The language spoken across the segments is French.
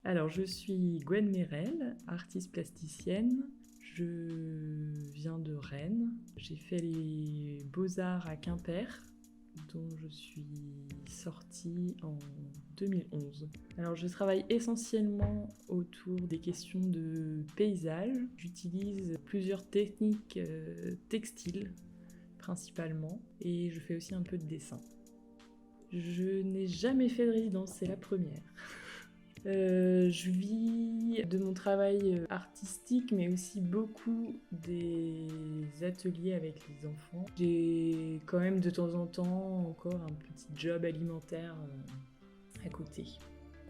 Alors, je suis Gwen Merel, artiste plasticienne. Je viens de Rennes. J'ai fait les Beaux-Arts à Quimper, dont je suis sortie en 2011. Alors, je travaille essentiellement autour des questions de paysage. J'utilise plusieurs techniques textiles, principalement, et je fais aussi un peu de dessin. Je n'ai jamais fait de résidence, c'est la première. Je vis de mon travail artistique, mais aussi beaucoup des ateliers avec les enfants. J'ai quand même de temps en temps encore un petit job alimentaire à côté.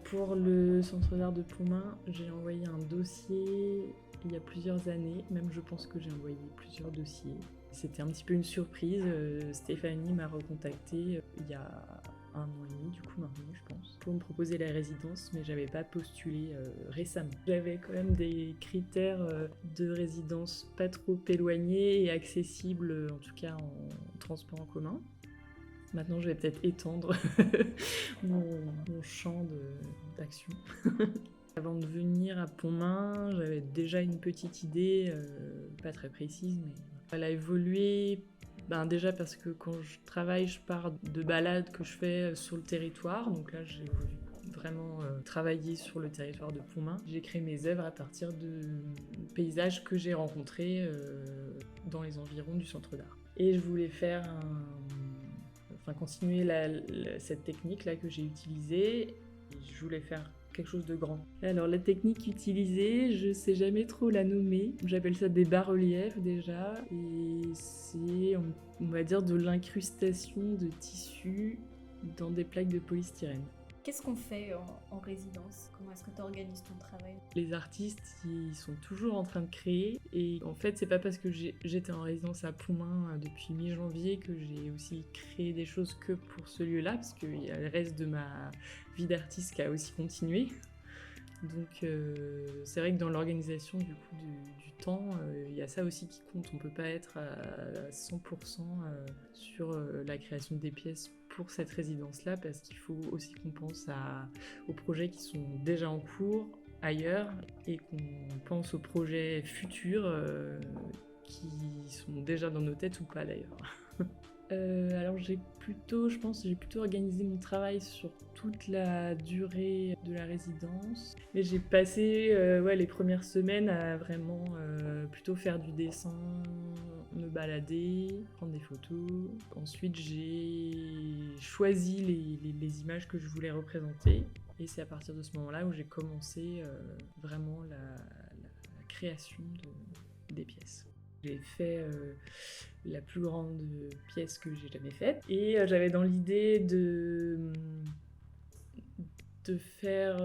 Pour le Centre d'art de Pontmain, j'ai envoyé un dossier il y a plusieurs années, même je pense que j'ai envoyé plusieurs dossiers. C'était un petit peu une surprise, Stéphanie m'a recontactée il y a 1 an et demi du coup maintenant je pense, pour me proposer la résidence, mais j'avais pas postulé récemment. J'avais quand même des critères de résidence pas trop éloignés et accessibles, en tout cas en transport en commun. Maintenant je vais peut-être étendre mon champ d'action. Avant de venir à Pontmain, j'avais déjà une petite idée, pas très précise, mais elle a évolué. Déjà parce que quand je travaille, je pars de balades que je fais sur le territoire. Donc là, j'ai vraiment travaillé sur le territoire de Pontmain. J'ai créé mes œuvres à partir de paysages que j'ai rencontrés dans les environs du centre d'art. Et je voulais faire continuer cette technique-là que j'ai utilisée. Je voulais faire quelque chose de grand. Alors la technique utilisée, je sais jamais trop la nommer. J'appelle ça des bas-reliefs déjà, et c'est, on va dire, de l'incrustation de tissu dans des plaques de polystyrène. Qu'est-ce qu'on fait en résidence? Comment est-ce que tu organises ton travail? Les artistes, ils sont toujours en train de créer, et en fait, c'est pas parce que j'étais en résidence à Pontmain depuis mi-janvier que j'ai aussi créé des choses que pour ce lieu-là, parce qu'il y a le reste de ma vie d'artiste qui a aussi continué. Donc c'est vrai que dans l'organisation du temps, il y a ça aussi qui compte. On peut pas être à 100% sur la création des pièces pour cette résidence-là, parce qu'il faut aussi qu'on pense aux projets qui sont déjà en cours ailleurs, et qu'on pense aux projets futurs qui sont déjà dans nos têtes ou pas d'ailleurs. Alors j'ai plutôt organisé mon travail sur toute la durée de la résidence. Mais j'ai passé les premières semaines à vraiment plutôt faire du dessin, me balader, prendre des photos. Ensuite j'ai choisi les images que je voulais représenter. Et c'est à partir de ce moment-là où j'ai commencé vraiment la création des pièces. J'ai fait la plus grande pièce que j'ai jamais faite, et j'avais dans l'idée de faire,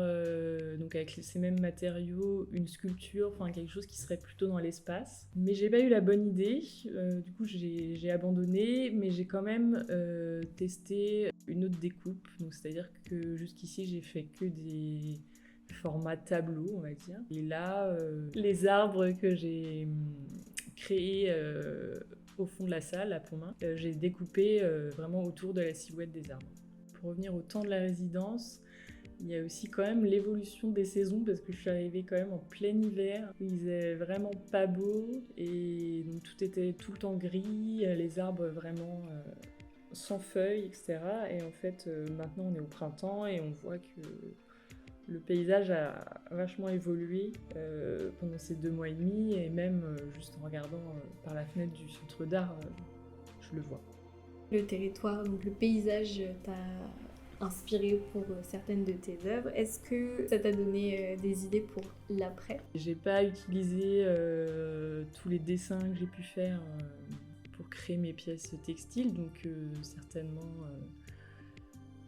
donc avec ces mêmes matériaux, une sculpture, enfin quelque chose qui serait plutôt dans l'espace. Mais j'ai pas eu la bonne idée, du coup j'ai abandonné, mais j'ai quand même testé une autre découpe. Donc c'est-à-dire que jusqu'ici j'ai fait que des formats tableau, on va dire. Et là, les arbres que j'ai créés au fond de la salle à Pontmain, j'ai découpé vraiment autour de la silhouette des arbres. Pour revenir au temps de la résidence, il y a aussi quand même l'évolution des saisons, parce que je suis arrivée quand même en plein hiver. Il faisait vraiment pas beau, et donc tout était tout le temps gris, les arbres vraiment sans feuilles, etc. Et en fait, maintenant on est au printemps et on voit que le paysage a vachement évolué pendant ces 2 mois et demi, et même juste en regardant par la fenêtre du centre d'art, je le vois. Le territoire, donc le paysage t'a inspiré pour certaines de tes œuvres. Est-ce que ça t'a donné des idées pour l'après? J'ai pas utilisé tous les dessins que j'ai pu faire pour créer mes pièces textiles, donc certainement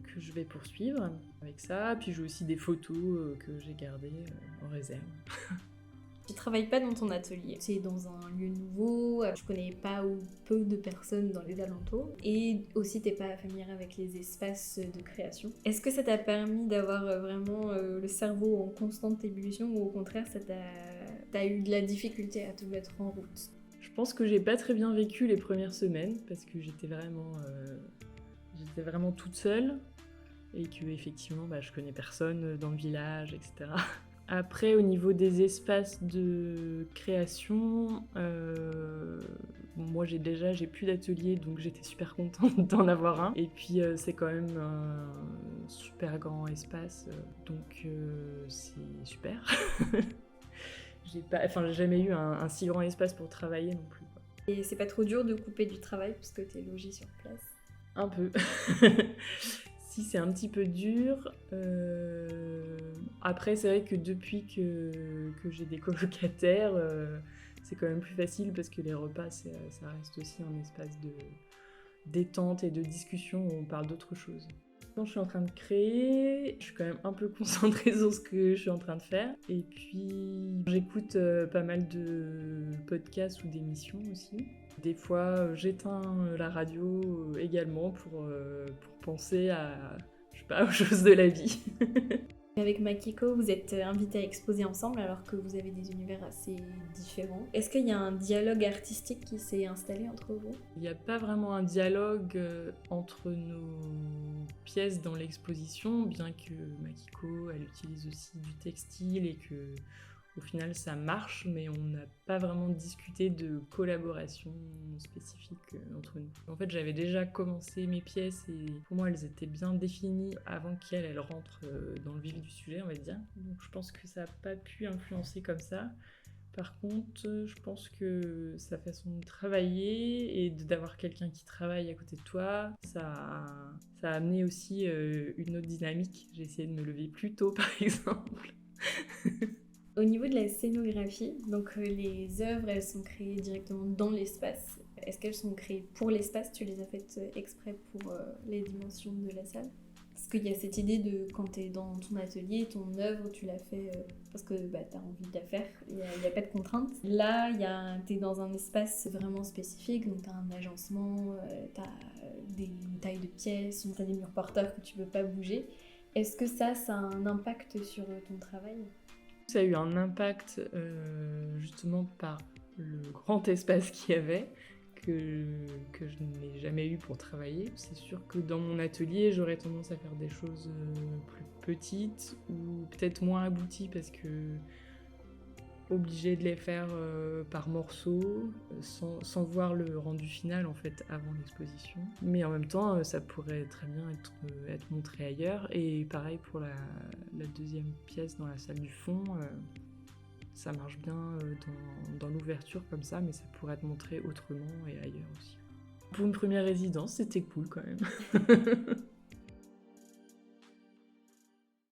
que je vais poursuivre avec ça. Puis j'ai aussi des photos que j'ai gardées en réserve. Tu travailles pas dans ton atelier, c'est dans un lieu nouveau, tu connais pas ou peu de personnes dans les alentours, et aussi t'es pas familière avec les espaces de création. Est-ce que ça t'a permis d'avoir vraiment le cerveau en constante ébullition, ou au contraire t'as eu de la difficulté à te mettre en route? Je pense que j'ai pas très bien vécu les premières semaines, parce que j'étais vraiment toute seule. et que effectivement je connais personne dans le village, etc. Après, au niveau des espaces de création, moi j'ai plus d'atelier, donc j'étais super contente d'en avoir un. Et puis c'est quand même un super grand espace, donc c'est super. J'ai jamais eu un si grand espace pour travailler non plus, quoi. Et c'est pas trop dur de couper du travail parce que t'es logé sur place? Un peu. Si, c'est un petit peu dur. Après, c'est vrai que depuis que j'ai des colocataires, c'est quand même plus facile parce que les repas, ça reste aussi un espace de détente et de discussion où on parle d'autre chose. Quand je suis en train de créer, je suis quand même un peu concentrée sur ce que je suis en train de faire. Et puis, j'écoute pas mal de podcasts ou d'émissions aussi. Des fois, j'éteins la radio également pour penser à, je sais pas, aux choses de la vie. Avec Makiko, vous êtes invités à exposer ensemble alors que vous avez des univers assez différents. Est-ce qu'il y a un dialogue artistique qui s'est installé entre vous? Il n'y a pas vraiment un dialogue entre nos pièces dans l'exposition, bien que Makiko, elle utilise aussi du textile et que au final ça marche, mais on n'a pas vraiment discuté de collaboration spécifique entre nous. En fait, j'avais déjà commencé mes pièces et pour moi elles étaient bien définies avant qu'elle rentre dans le vif du sujet, on va dire. Donc je pense que ça n'a pas pu influencer comme ça. Par contre, je pense que sa façon de travailler et d'avoir quelqu'un qui travaille à côté de toi, ça a amené aussi une autre dynamique. J'ai essayé de me lever plus tôt, par exemple. Au niveau de la scénographie, donc les œuvres, elles sont créées directement dans l'espace. Est-ce qu'elles sont créées pour l'espace? Tu les as faites exprès pour les dimensions de la salle? Parce qu'il y a cette idée de quand tu es dans ton atelier, ton œuvre, tu l'as fait parce que tu as envie de la faire, il n'y a pas de contraintes. Là, tu es dans un espace vraiment spécifique, donc tu as un agencement, tu as des tailles de pièces, tu as des murs porteurs que tu ne peux pas bouger. Est-ce que ça a un impact sur ton travail? Ça a eu un impact justement par le grand espace qu'il y avait, que je n'ai jamais eu pour travailler. C'est sûr que dans mon atelier, j'aurais tendance à faire des choses plus petites ou peut-être moins abouties parce que obligée de les faire par morceaux, sans voir le rendu final en fait avant l'exposition. Mais en même temps, ça pourrait très bien être montré ailleurs. Et pareil pour la deuxième pièce dans la salle du fond, ça marche bien dans l'ouverture comme ça, mais ça pourrait être montré autrement et ailleurs aussi. Pour une première résidence, c'était cool quand même.